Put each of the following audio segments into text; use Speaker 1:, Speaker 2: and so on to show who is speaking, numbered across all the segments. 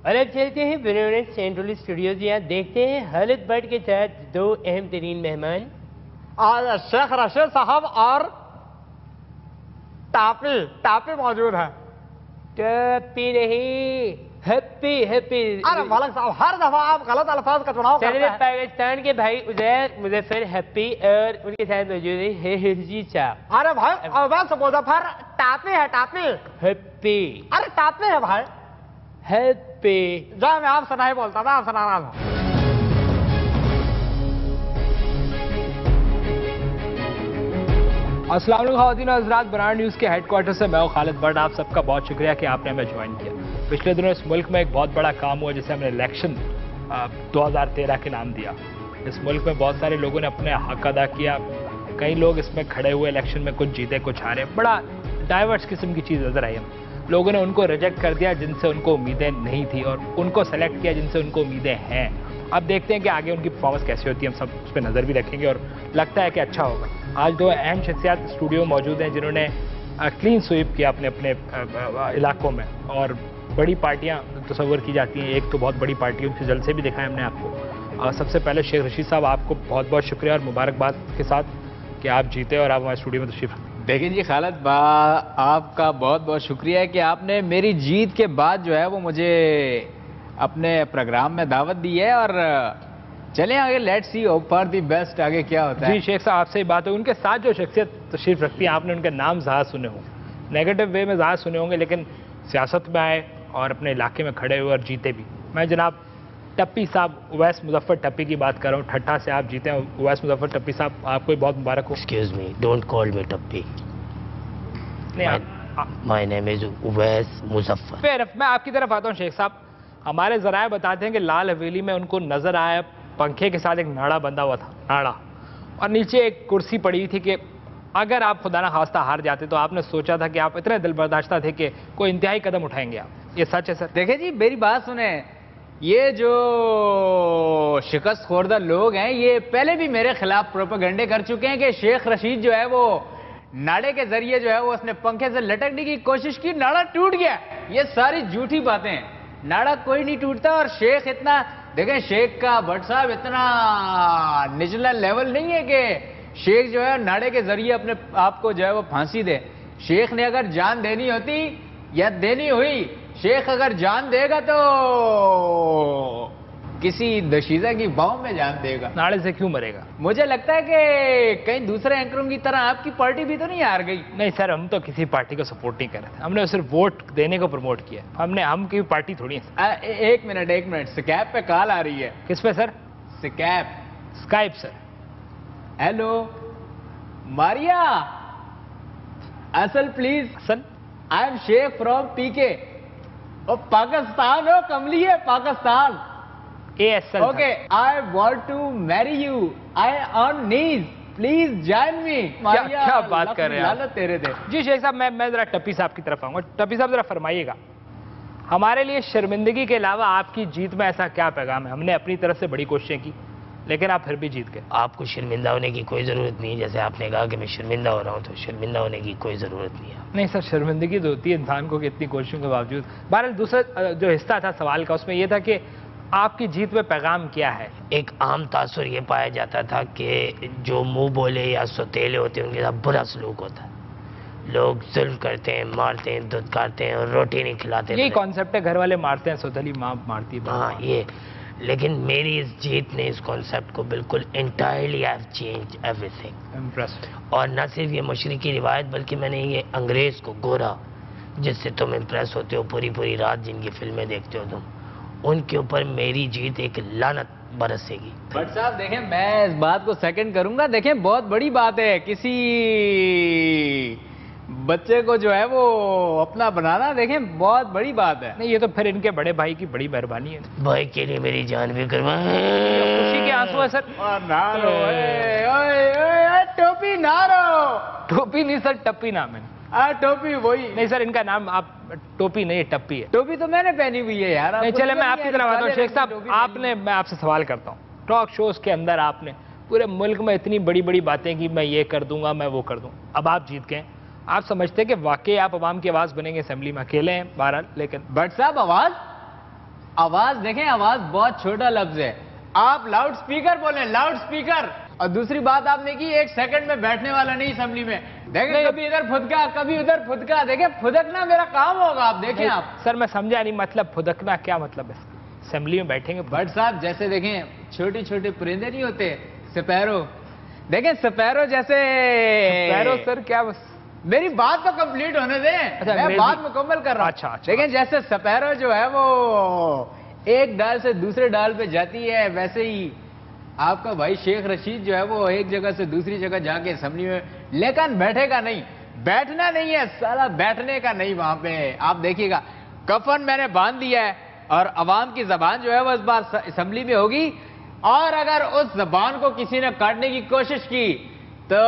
Speaker 1: और अब चलते हैं बेनारस सेंट्रल स्टूडियोज। यहाँ देखते हैं हालिद भट्ट के साथ दो अहम तरीन मेहमान,
Speaker 2: शेख रशीद साहब और टापी मौजूद है।
Speaker 1: टप्पी नहीं, हैप्पी हैप्पी।
Speaker 2: अरे मलिक साहब, हर दफा आप गलत अल्फाज का चुनाव करते हैं।
Speaker 1: पाकिस्तान के भाई उजैर मुजफ्फर हैप्पी और उनके साथ मौजूद है हिरजी साहब।
Speaker 2: अरे भाई बस मुजफ्फर टापी है, टापी
Speaker 1: हैप्पी।
Speaker 2: अरे टापी है भाई,
Speaker 1: हैप्पी।
Speaker 2: जो मैं आपसे नहीं बोलता था, आपसे नाराज हूँ।
Speaker 3: अस्सलाम वालेकुम ख़वातीन और हज़रात, बनारस न्यूज़ के हेडक्वार्टर से मैं हूं खालिद भट्ट। आप सबका बहुत शुक्रिया कि आपने हमें ज्वाइन किया। पिछले दिनों इस मुल्क में एक बहुत बड़ा काम हुआ जिसे हमने इलेक्शन 2013 के नाम दिया। इस मुल्क में बहुत सारे लोगों ने अपने हक अदा किया। कई लोग इसमें खड़े हुए इलेक्शन में, कुछ जीते कुछ हारे। बड़ा डाइवर्स किस्म की चीज़ नजर आई हमें। लोगों ने उनको रिजेक्ट कर दिया जिनसे उनको उम्मीदें नहीं थी, और उनको सेलेक्ट किया जिनसे उनको उम्मीदें हैं। अब देखते हैं कि आगे उनकी परफॉर्मेंस कैसी होती है। हम सब उस पर नज़र भी रखेंगे और लगता है कि अच्छा होगा। आज दो अहम शख्सियात स्टूडियो में मौजूद हैं जिन्होंने क्लीन स्वीप किया अपने अपने इलाकों में, और बड़ी पार्टियां तस्वर की जाती हैं। एक तो बहुत बड़ी पार्टी है, उनके जलसे भी दिखाए हमने आपको। सबसे पहले शेख रशीद साहब, आपको बहुत बहुत शुक्रिया और मुबारकबाद के साथ कि आप जीते और आप हमारे स्टूडियो में तशरीफ।
Speaker 4: देखिए जी खालिद, आपका बहुत बहुत शुक्रिया है कि आपने मेरी जीत के बाद जो है वो मुझे अपने प्रोग्राम में दावत दी है। और चलें आगे, let's see hope for the best, आगे क्या होता है।
Speaker 3: जी शेख साहब, आपसे ही बात है। उनके साथ जो शख्सियत तशरीफ रखती है, आपने उनके नाम ज़्यादा सुने होंगे, नेगेटिव वे में ज़्यादा सुने होंगे, लेकिन सियासत में आए और अपने इलाके में खड़े हुए और जीते भी। मैं जनाब टप्पी साहब, उवैस मुजफ्फर टप्पी की बात कर रहा हूँ। ठट्ठा से आप जीते हैं। उवैस मुजफ्फर टप्पी साहब, आपको भी बहुत मुबारक हो।
Speaker 1: Excuse me, don't call me टप्पी। My name is Uwais Muzaffar.
Speaker 3: फिर मैं आपकी तरफ आता हूँ शेख साहब। हमारे जराए बताते हैं कि लाल हवेली में उनको नजर आया पंखे के साथ एक नाड़ा बंधा हुआ था, नाड़ा, और नीचे एक कुर्सी पड़ी हुई थी कि अगर आप खुदा ना खास्ता हार जाते तो आपने सोचा था कि आप इतने दिल बर्दाश्ता थे कि कोई इंतहाई कदम उठाएंगे आप। ये सच है सर?
Speaker 4: देखिए जी, मेरी बात सुने, ये जो शिकस्त खोरदा लोग हैं ये पहले भी मेरे खिलाफ प्रोपेगेंडे कर चुके हैं कि शेख रशीद जो है वो नाड़े के जरिए जो है वो उसने पंखे से लटकने की कोशिश की, नाड़ा टूट गया। ये सारी झूठी बातें हैं, नाड़ा कोई नहीं टूटता। और शेख इतना, देखें शेख का, भट्ट साहब इतना निचला लेवल नहीं है कि शेख जो है नाड़े के जरिए अपने आप को जो है वो फांसी दे। शेख ने अगर जान देनी होती या देनी हुई, शेख अगर जान देगा तो किसी दशीजा की बाहों में जान देगा।
Speaker 3: नाड़े से क्यों मरेगा?
Speaker 4: मुझे लगता है कि कहीं दूसरे एंकरों की तरह आपकी पार्टी भी तो नहीं हार गई।
Speaker 3: नहीं सर, हम तो किसी पार्टी को सपोर्ट नहीं कर रहे थे, हमने सिर्फ वोट देने को प्रमोट किया। हम की पार्टी थोड़ी है।
Speaker 4: एक मिनट, स्कैप पे कॉल आ रही है।
Speaker 3: किस पे sir?
Speaker 4: Skype,
Speaker 3: Skype sir.
Speaker 4: Hello Maria, ASL please,
Speaker 3: ASL
Speaker 4: I am Shaikh from PK. और पाकिस्तान हो, कमली है Pakistan.
Speaker 3: ASL।
Speaker 4: Okay, I want to marry you, I on knees, please join me.
Speaker 3: क्या बात कर रहे हैं
Speaker 4: आप? तेरे थे।
Speaker 3: जी शेख साहब, मैं जरा टप्पी साहब की तरफ आऊंगा। टप्पी साहब जरा फरमाइएगा, हमारे लिए शर्मिंदगी के अलावा आपकी जीत में ऐसा क्या पैगाम है? हमने अपनी तरफ से बड़ी कोशिशें की लेकिन आप फिर भी जीत गए।
Speaker 1: आपको शर्मिंदा होने की कोई ज़रूरत नहीं है। जैसे आपने कहा कि मैं शर्मिंदा हो रहा हूँ, तो शर्मिंदा होने की कोई ज़रूरत नहीं है।
Speaker 3: नहीं सर, शर्मिंदगी तो होती है इंसान को कि इतनी कोशिशों के बावजूद। बहरहाल दूसरा जो हिस्सा था सवाल का, उसमें यह था कि आपकी जीत में पैगाम क्या है?
Speaker 1: एक आम तासुर ये पाया जाता था कि जो मुंह बोले या सौतेले होते हैं उनके साथ बुरा सलूक होता है। लोग जुल्म करते हैं, मारते हैं, धुतकारते हैं और रोटी नहीं खिलाते।
Speaker 3: यही कॉन्सेप्ट है, घर वाले मारते हैं, सौतेली माँ मारती है।
Speaker 1: हाँ ये, लेकिन मेरी इस जीत ने इस कॉन्सेप्ट को बिल्कुल entirely have change everything.
Speaker 3: Impressed.
Speaker 1: और न सिर्फ ये मशरकी रिवायत, बल्कि मैंने ये अंग्रेज को, गोरा जिससे तुम इम्प्रेस होते हो पूरी पूरी रात, जिनकी फिल्में देखते हो तुम, उनके ऊपर मेरी जीत एक लानत बरसेगी।
Speaker 4: भट्ट साहब देखें, मैं इस बात को सेकंड करूंगा। देखें बहुत बड़ी बात है किसी बच्चे को जो है वो अपना बनाना, देखें बहुत बड़ी बात है।
Speaker 3: नहीं, ये तो फिर इनके बड़े भाई की बड़ी मेहरबानी है।
Speaker 1: भाई के लिए मेरी जान भी करवा,
Speaker 3: खुशी के आंसू है सर।
Speaker 4: टोपी ना रो,
Speaker 3: टोपी नहीं सर, टप्पी नाम है।
Speaker 4: टोपी वही
Speaker 3: नहीं सर, इनका नाम आप टोपी नहीं, टप्पी है।
Speaker 4: टोपी तो मैंने पहनी हुई है यार।
Speaker 3: नहीं चले, मैं आपकी तरफ आता हूँ शेख साहब। आपने, मैं आपसे सवाल करता हूँ, टॉक शोज के अंदर आपने पूरे मुल्क में इतनी बड़ी बड़ी बातें की, मैं ये कर दूंगा, मैं वो कर दूँ। अब आप जीत गए, आप समझते हैं कि वाकई आप अवाम की आवाज़ बनेंगे असेंबली में? अकेले हैं बहरहाल, लेकिन
Speaker 4: भट्ट साहब आवाज़ आवाज देखें, आवाज बहुत छोटा लफ्ज है। आप लाउड स्पीकर बोले, लाउड स्पीकर। और दूसरी बात आपने की, 1 सेकंड में बैठने वाला नहीं असेंबली में। देखें कभी इधर फुदका, कभी उधर फुदका। देखें फुदकना मेरा काम होगा। आप देखें आप।
Speaker 3: सर मैं समझा नहीं, मतलब फुदकना क्या मतलब है? असेंबली में बैठेंगे?
Speaker 4: भट्ट साहब जैसे देखें छोटे छोटे परिंदे नहीं होते, स्पैरो। देखें स्पैरो जैसे।
Speaker 3: स्पैरो सर क्या? बस
Speaker 4: मेरी बात तो कंप्लीट होने दें।
Speaker 3: अच्छा,
Speaker 4: मैं बात मुकम्मल कर रहा हूं।
Speaker 3: अच्छा।
Speaker 4: देखें जैसे स्पैरो जो है वो एक डाल से दूसरे डाल पे जाती है, वैसे ही आपका भाई शेख रशीद जो है वो एक जगह से दूसरी जगह जाके असेंबली में, लेकिन बैठेगा नहीं। बैठना नहीं है साला, बैठने का नहीं वहां पे। आप देखिएगा कफन मैंने बांध दिया है और अवाम की जबान जो है वो इस बार असेंबली में होगी। और अगर उस जबान को किसी ने काटने की कोशिश की तो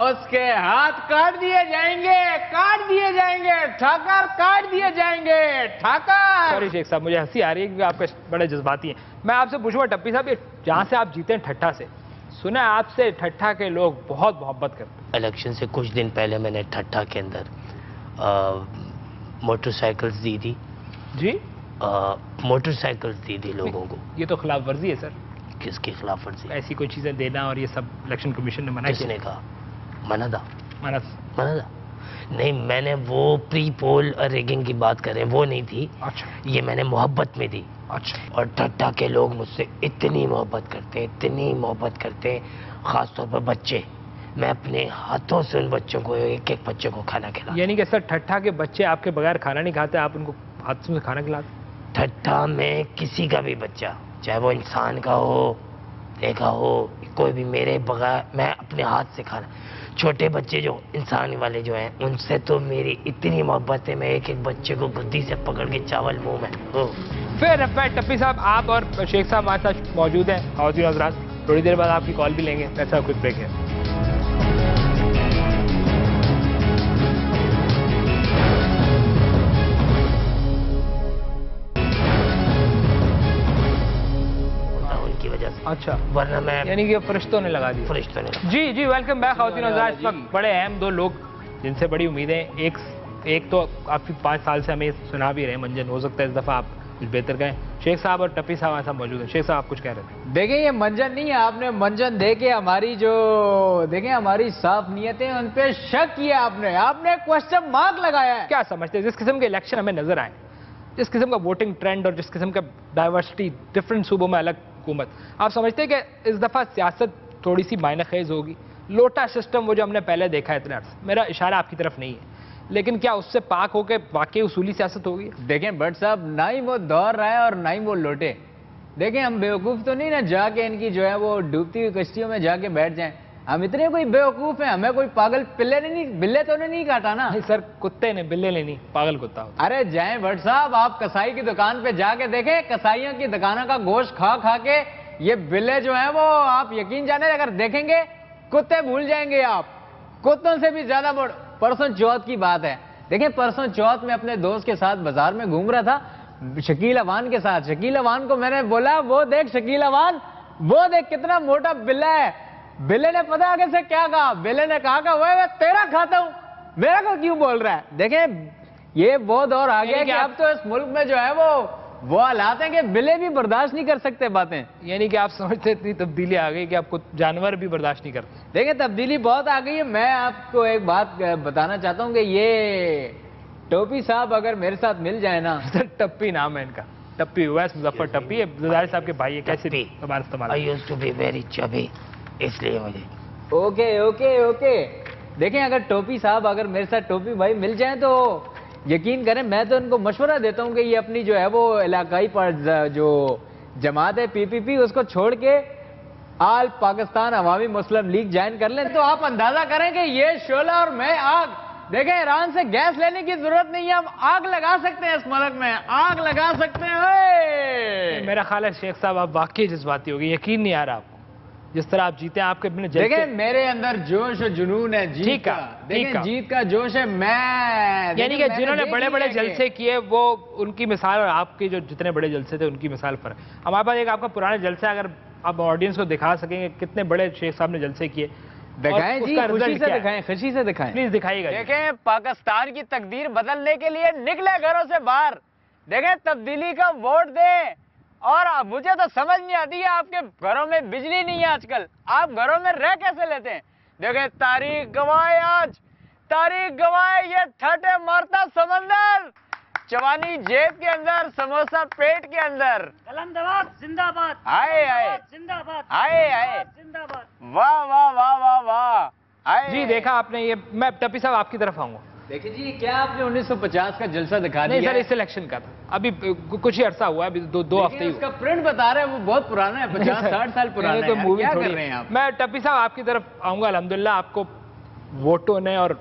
Speaker 4: उसके हाथ काट दिए जाएंगे, काट दिए जाएंगे, ठाकर काट दिए जाएंगे, ठाकर।
Speaker 3: सॉरी शेख साहब, मुझे हंसी आ रही है क्योंकि आपके बड़े जज्बाती हैं। मैं आपसे पूछूंगा टप्पी साहब, ये जहां से आप जीते हैं ठट्ठा से, सुना है आपसे ठट्ठा के लोग बहुत मोहब्बत करते हैं।
Speaker 1: इलेक्शन से कुछ दिन पहले मैंने ठट्ठा के अंदर मोटरसाइकिल्स दी थी
Speaker 3: जी।
Speaker 1: मोटरसाइकिल्स दी थी लोगों को।
Speaker 3: ये तो खिलाफ वर्जी है सर।
Speaker 1: किसकी खिलाफ वर्जी?
Speaker 3: ऐसी कोई चीजें देना और ये सब इलेक्शन कमीशन ने मना
Speaker 1: किसने कहा? मना था?
Speaker 3: मना
Speaker 1: था नहीं, मैंने वो प्री पोल रेगिंग की बात कर रहे हैं, वो नहीं थी।
Speaker 3: अच्छा।
Speaker 1: ये मैंने मोहब्बत में दी।
Speaker 3: अच्छा।
Speaker 1: और ठट्ठा के लोग मुझसे इतनी मोहब्बत करते हैं, इतनी मोहब्बत करते हैं, खासतौर पर बच्चे। मैं अपने हाथों से उन बच्चों को, एक एक बच्चे को खाना खिलाता।
Speaker 3: यानी कि सर ठट्ठा के बच्चे आपके बगैर खाना नहीं खाते, आप उनको हाथों से खाना खिलाते?
Speaker 1: ठट्ठा में किसी का भी बच्चा, चाहे वो इंसान का हो, देखा हो, कोई भी, मेरे बगैर मैं अपने हाथ से खाना। छोटे बच्चे जो इंसान वाले जो हैं, उनसे तो मेरी इतनी मोहब्बत है, मैं एक एक बच्चे को गुद्दी से पकड़ के चावल मुंह में।
Speaker 3: फिर टप्पी साहब, आप और शेख साहब हमारे साथ मौजूद हैं। खातिन हज़रात, थोड़ी देर बाद आपकी कॉल भी लेंगे। ऐसा क्विक ब्रेक है। अच्छा,
Speaker 1: वरना मैं,
Speaker 3: यानी कि फरिश्तों ने लगा दी।
Speaker 1: फरिश्तों ने।
Speaker 3: जी जी, वेलकम बैक खातिन हज़रात। इस वक्त बड़े अहम 2 लोग जिनसे बड़ी उम्मीदें, एक तो काफ़ी 5 साल से हमें सुना भी रहे हैं मंजन, हो सकता है इस दफ़ा आप कुछ बेहतर कहें। शेख साहब और टप्पी साहब हमारे साथ मौजूद हैं। शेख साहब आप कुछ कह रहे थे?
Speaker 4: देखें ये मंजन नहीं है, आपने मंजन दे के हमारी जो देखें हमारी साफ नीयतें उन पे शक किया आपने क्वेश्चन मार्क लगाया है।
Speaker 3: क्या समझते हैं जिस किस्म के इलेक्शन हमें नजर आए, जिस किस्म का वोटिंग ट्रेंड और जिस किस्म का डाइवर्सिटी, डिफरेंट सूबों में अलग हुकूमत, आप समझते हैं कि इस दफ़ा सियासत थोड़ी सी मायने खेज होगी? लोटा सिस्टम वो जो हमने पहले देखा है इतने अर्से, मेरा इशारा आपकी तरफ नहीं है, लेकिन क्या उससे पाक होकर वाकई उसूली सियासत होगी?
Speaker 4: देखें भट्ट साहब, ना ही वो दौड़ रहा है और ना ही वो लोटे। देखें हम बेवकूफ़ तो नहीं ना जाके इनकी जो है वो डूबती हुई कश्तियों में जाके बैठ जाएं। हम इतने कोई बेवकूफ़ हैं, हमें कोई पागल बिल्ले तो नहीं काटा ना।
Speaker 3: नहीं सर, कुत्ते ने, बिल्ले ने नहीं, पागल कुत्ता होता।
Speaker 4: अरे जाएं भट्ट साहब, आप कसाई की दुकान पे जाके देखें, कसाइयों की दुकानों का गोश्त खा खा के ये बिल्ले जो हैं वो, आप यकीन जाने अगर देखेंगे कुत्ते भूल जाएंगे आप। कुत्तों से भी ज्यादा बड़। परसों चौथ की बात है, देखें परसों चौथ में अपने दोस्त के साथ बाजार में घूम रहा था, शकील अवान के साथ। शकील अवान को मैंने बोला, वो देख शकील अवान, वो देख कितना मोटा बिल्ला है। बिल्ले ने पता आगे से क्या कहा? बिल्ले ने कहा कि वो तेरा खाता हूं, मेरा को क्यों बोल रहा है? देखें ये वो दौर आ गया कि अब तो इस मुल्क में जो है वो हालात हैं कि बिल्ले भी बर्दाश्त नहीं कर सकते बातें।
Speaker 3: यानी कि आप समझते इतनी तब्दीली आ गई कि आपको जानवर भी बर्दाश्त नहीं करते?
Speaker 4: देखिए तब्दीली बहुत आ गई है। मैं आपको एक बात बताना चाहता हूं कि ये टोपी साहब अगर मेरे साथ मिल जाए ना।
Speaker 3: टप्पी नाम है इनका, टप्पी, वैस मुजफ्फर टप्पी, जरदारी साहब के भाई है। कैसे भी हमारा इस्तेमाल?
Speaker 1: I used to be very chubby, इसलिए मुझे।
Speaker 4: Okay okay okay. देखें अगर टोपी साहब अगर मेरे साथ टोपी भाई मिल जाए तो यकीन करें, मैं तो उनको मशवरा देता हूं कि ये अपनी जो है वो इलाकाई पर जो जमात है PPP, उसको छोड़ के आल पाकिस्तान अवामी मुस्लिम लीग ज्वाइन कर लें। तो आप अंदाजा करें कि ये शोला और मैं आग। देखें ईरान से गैस लेने की जरूरत नहीं है, हम आग लगा सकते हैं, इस मुल्क में आग लगा सकते हैं।
Speaker 3: मेरा ख्याल है शेख साहब आप वाकई जज्बाती होगी, यकीन नहीं आ रहा आपको जिस तरह आप जीते हैं। आपके
Speaker 4: देखें मेरे अंदर जोश और जुनून है जीत का। देखें जीत का जोश है। मैं
Speaker 3: यानी कि जिन्होंने बड़े बड़े जलसे किए वो उनकी मिसाल और आपके जो जितने बड़े जलसे थे उनकी मिसाल फर्क। हमारे पास एक आपका पुराना जलसा, अगर आप ऑडियंस को दिखा सकेंगे कितने बड़े शेख साहब ने जलसे किए,
Speaker 4: दिखाएं जी, खुशी से दिखाएं, खुशी से दिखाएं,
Speaker 3: प्लीज दिखाइएगा।
Speaker 4: देखें पाकिस्तान की तकदीर बदलने के लिए निकले घरों से बाहर, देखें तब्दीली का वोट दें। और मुझे तो समझ नहीं आती है, आपके घरों में बिजली नहीं है आजकल, आप घरों में रह कैसे लेते हैं? देखें तारीख गवाए, आज तारीख गवाए, ये ठटे मारता समंदर, चवानी जेब के अंदर, समोसा पेट के अंदर।
Speaker 5: कलंदराबाद जिंदाबाद,
Speaker 4: हाय हाय
Speaker 5: जिंदाबाद,
Speaker 4: हाय हाय,
Speaker 5: जिंदाबाद।
Speaker 4: वाह वाह वाह वाह वाह। हाय
Speaker 3: जी देखा आपने ये, मैं टप्पी साहब आपकी तरफ आऊंगा।
Speaker 4: देखिए जी, क्या आपने 1950 का जलसा दिखा
Speaker 3: नहीं
Speaker 4: दिया?
Speaker 3: सर, इस इलेक्शन का था, अभी कुछ ही अरसा हुआ है, अभी दो हफ्ते ही हुए।
Speaker 4: उसका प्रिंट बता रहे हैं, वो बहुत पुराना है, 50-60 साल पुराना है।
Speaker 3: तो मूवी
Speaker 4: क्या
Speaker 3: थोड़ी
Speaker 4: कर रहे हैं आप?
Speaker 3: मैं टप्पी साहब आपकी तरफ आऊंगा। अल्हम्दुलिल्लाह आपको वोटों ने और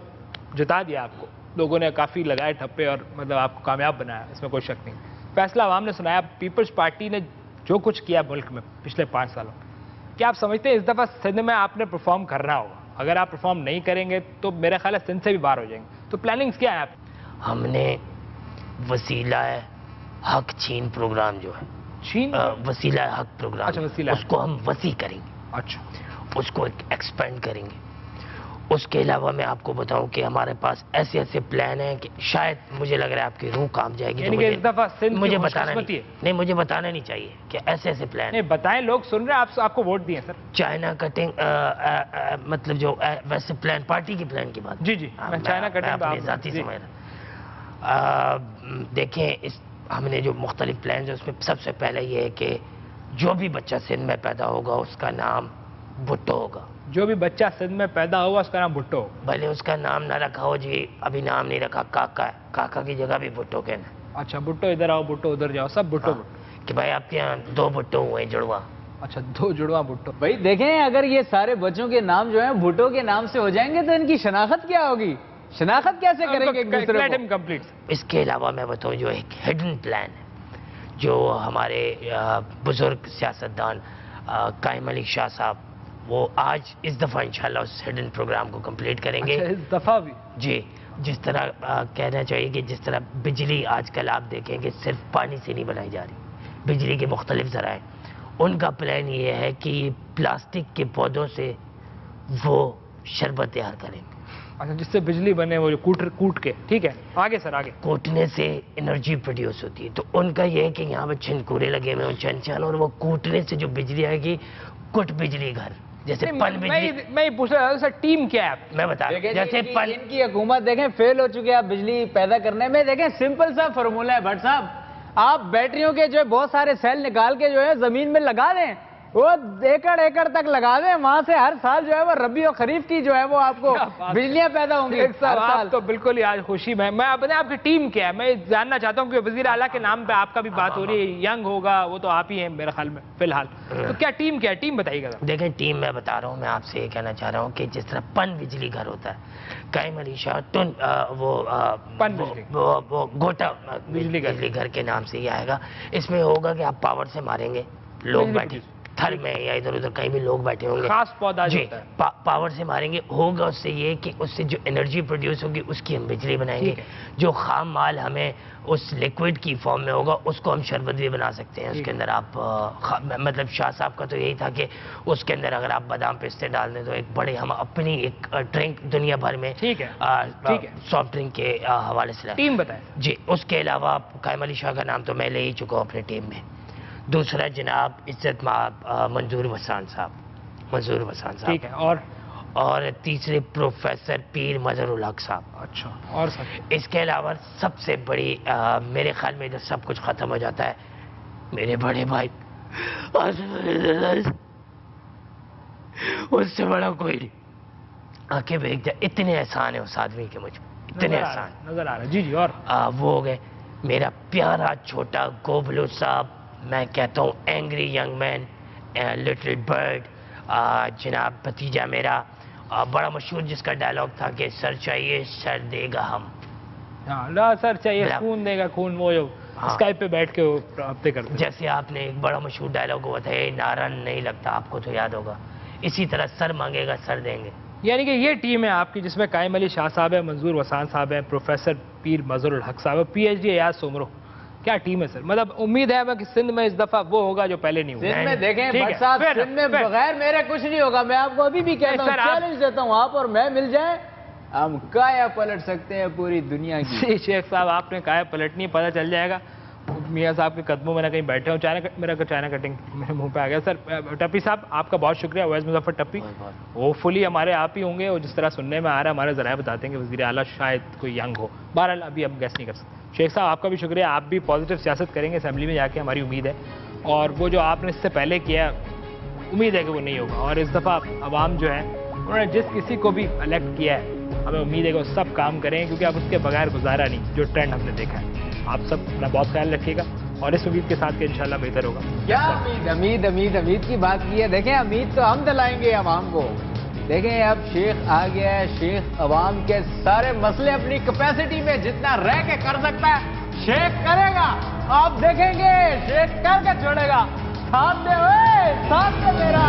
Speaker 3: जिता दिया, आपको लोगों ने काफी लगाए ठप्पे और मतलब आपको कामयाब बनाया, इसमें कोई शक नहीं। फैसला आवाम ने सुनाया। पीपल्स पार्टी ने जो कुछ किया मुल्क में पिछले 5 सालों, क्या आप समझते हैं इस दफा सिंध में आपने परफॉर्म करना होगा? अगर आप परफॉर्म नहीं करेंगे तो मेरा ख्याल है सिंध से भी बाहर हो जाएंगे। तो प्लानिंग्स क्या है आप?
Speaker 1: हमने वसीला हक छीन प्रोग्राम जो है,
Speaker 3: चीन
Speaker 1: वसीला हक प्रोग्राम,
Speaker 3: अच्छा, वसीला
Speaker 1: उसको हम वसी करेंगे,
Speaker 3: अच्छा,
Speaker 1: उसको एक्सपेंड करेंगे। उसके अलावा मैं आपको बताऊं कि हमारे पास ऐसे ऐसे प्लान हैं कि शायद मुझे लग रहा है आपकी रूह काम जाएगी।
Speaker 3: यानी कि इस दफा सिंध की
Speaker 1: मुझे बताना
Speaker 3: खुशकिस्मती
Speaker 1: नहीं,
Speaker 3: है।
Speaker 1: नहीं मुझे बताना नहीं चाहिए कि ऐसे ऐसे प्लान।
Speaker 3: नहीं बताएं, लोग सुन रहे हैं, आपको वोट दिए सर।
Speaker 1: चाइना कटिंग मतलब जो वैसे प्लान, पार्टी की प्लान की बात।
Speaker 3: जी जी, मैं चाइना कटिंग
Speaker 1: अपनी जाती समझ रहा। देखें, इस हमने जो मुख्तलिफ प्लान है उसमें सबसे पहले ये है कि जो भी बच्चा सिंध में पैदा होगा उसका नाम भुट्टो होगा।
Speaker 3: जो भी बच्चा सिंध में पैदा होगा उसका नाम भुट्टो होगा।
Speaker 1: भले उसका नाम ना रखा हो जी, अभी नाम नहीं रखा, काका है, काका की जगह भी भुट्टो कहना।
Speaker 3: अच्छा, भुट्टो इधर आओ, भुट्टो उधर जाओ, सब भुट्टो।
Speaker 1: हाँ, कि भाई आपके यहाँ 2 भुट्टो हुए जुड़वा।
Speaker 3: अच्छा, 2 जुड़वा भुट्टो।
Speaker 4: भाई देखें, अगर ये सारे बच्चों के नाम जो है भुट्टो के नाम से हो जाएंगे तो इनकी शनाख्त क्या होगी? शनाख्त कैसे करेंगे एक दूसरे को?
Speaker 3: कंप्लीट।
Speaker 1: इसके अलावा मैं बताऊं, जो एक हिडन प्लान है जो हमारे बुजुर्ग सियासतदान कायम अली शाह साहब, वो आज इस दफ़ा इंशाल्लाह उस हिडन प्रोग्राम को कंप्लीट करेंगे।
Speaker 3: अच्छा, इस दफा भी?
Speaker 1: जी, जिस तरह कहना चाहिए कि जिस तरह बिजली आजकल आप देखें कि सिर्फ पानी से नहीं बनाई जा रही, बिजली के मुख्तलिफ ज़राए, उनका प्लान ये है कि प्लास्टिक के पौधों से वो शरबत तैयार करेंगे।
Speaker 3: अच्छा, जिससे बिजली बने, वो जो कूट के। ठीक है, आगे सर, आगे।
Speaker 1: कूटने से एनर्जी प्रोड्यूस होती है, तो उनका ये है कि यहाँ पे छिनकूरे लगे हुए हैं छन, और वो कूटने से जो बिजली आएगी, कुट बिजली घर, जैसे पन बिजली।
Speaker 3: मैं ये पूछ रहा था टीम क्या है?
Speaker 1: मैं बता रहा हूं, जैसे पन।
Speaker 4: इनकी हुकूमत देखें फेल हो चुकी है बिजली पैदा करने में। देखें सिंपल सा फॉर्मूला है भट्ट साहब, आप बैटरियों के जो है बहुत सारे सेल निकाल के जो है जमीन में लगा दें, वो एकड़ एकड़ तक लगा दें, वहां से हर साल जो है वो रबी और खरीफ की जो है वो आपको बिजलियां पैदा होंगी हर साल।
Speaker 3: तो बिल्कुल ही आज खुशी में मैं अपने आपकी टीम क्या है मैं जानना चाहता हूँ कि वजीर आला के नाम पे आपका भी बात हो रही है, यंग होगा वो तो आप ही हैं मेरे ख्याल में फिलहाल, तो क्या टीम क्या है? टीम बताइएगा।
Speaker 1: देखें, टीम मैं बता रहा हूँ, मैं आपसे ये कहना चाह रहा हूँ कि जिस तरह पन बिजली घर होता है, कायम अली शाह टुन वो गोटा बिजली घर के नाम से ही आएगा। इसमें होगा कि आप पावर से मारेंगे, लोग बैठे थर में या इधर उधर कहीं भी लोग बैठे होंगे,
Speaker 3: खास पौधा
Speaker 1: जी,
Speaker 3: होता है।
Speaker 1: पावर से मारेंगे। होगा उससे ये कि उससे जो एनर्जी प्रोड्यूस होगी उसकी हम बिजली बनाएंगे। जो खाम माल हमें उस लिक्विड की फॉर्म में होगा उसको हम शरबत भी बना सकते हैं। उसके अंदर आप मतलब शाह साहब का तो यही था कि उसके अंदर अगर आप बादाम पिस्ते डाल दें तो एक बड़े हम अपनी एक ड्रिंक दुनिया भर में सॉफ्ट ड्रिंक के हवाले से
Speaker 3: टीम बताएं
Speaker 1: जी। उसके अलावा कायम अली शाह का नाम तो मैं ले ही चुका हूँ अपनी टीम में। दूसरा जनाब इज्जत मंजूर वसान साहब,
Speaker 3: ठीक है,
Speaker 1: और तीसरे प्रोफेसर पीर मजहरुल हक साहब।
Speaker 3: अच्छा, और सर
Speaker 1: इसके अलावा सबसे बड़ी मेरे ख्याल में जब सब कुछ खत्म हो जाता है, मेरे बड़े भाई उससे बड़ा कोई नहीं, आंखें भेज जाए, इतने एहसान है उस आदमी के मुझ पर, इतने एहसान
Speaker 3: नजर आ रहा है। जी जी, और
Speaker 1: वो हो गए मेरा प्यारा छोटा गोबलू साहब, मैं कहता हूँ angry young man, little bird, जनाब भतीजा मेरा, बड़ा मशहूर जिसका डायलॉग था कि सर चाहिए सर देगा हम।
Speaker 3: हाँ, सर चाहिए खून देगा खून, वो जो स्काइप पे बैठ के वो हफ्ते करते।
Speaker 1: जैसे आपने एक बड़ा मशहूर डायलॉग हुआ था, ये नारा नहीं लगता, आपको तो याद होगा, इसी तरह सर मांगेगा सर देंगे।
Speaker 3: यानी कि ये टीम है आपकी जिसमें कायम अली शाह साहब है, मंजूर वसान साहब है, प्रोफेसर पीर मजहरुल हक साहब है, PhD याद सोमरो। क्या टीम है सर? मतलब उम्मीद है कि सिंध में इस दफा वो होगा जो पहले नहीं हुआ।
Speaker 4: सिंध में देखें भट्ट साहब, सिंध में बगैर मेरे कुछ नहीं होगा। मैं आपको अभी भी कहता हूं, चैलेंज देता हूं, आप और मैं मिल जाएं, हम काया पलट सकते हैं पूरी दुनिया की।
Speaker 3: शेख साहब आपने काया पलटनी, पता चल जाएगा मियाँ साहब के कदमों में ना कहीं बैठे हो। मेरा चाइना कटिंग मेरे मुंह पे आ गया। सर टप्पी साहब आपका बहुत शुक्रिया। अवैस मुजफ्फर टप्पी होपफुली हमारे आप ही होंगे, और जिस तरह सुनने में आ रहा है हमारे ज़राए बताते हैं कि वज़ीर आला शायद कोई यंग हो। बहरहाल अभी हम गैस नहीं कर सकते। शेख साहब आपका भी शुक्रिया, आप भी पॉजिटिव सियासत करेंगे असेंबली में जाके, हमारी उम्मीद है। और वो जो आपने इससे पहले किया उम्मीद है कि वो नहीं होगा। और इस दफ़ा अवाम जो है उन्होंने जिस किसी को भी इलेक्ट किया है हमें उम्मीद है कि वो सब काम करें, क्योंकि अब उसके बगैर गुजारा नहीं, जो ट्रेंड हमने देखा है। आप सब अपना बहुत ख्याल रखिएगा और इस उम्मीद के साथ कि इंशाल्लाह बेहतर होगा।
Speaker 4: क्या उम्मीद की बात की है। देखें उम्मीद तो हम दिलाएंगे अवाम को। देखें अब शेख आ गया है, शेख अवाम के सारे मसले अपनी कैपेसिटी में जितना रह के कर सकता है शेख करेगा। आप देखेंगे शेख करके छोड़ेगा। साथ दे मेरा।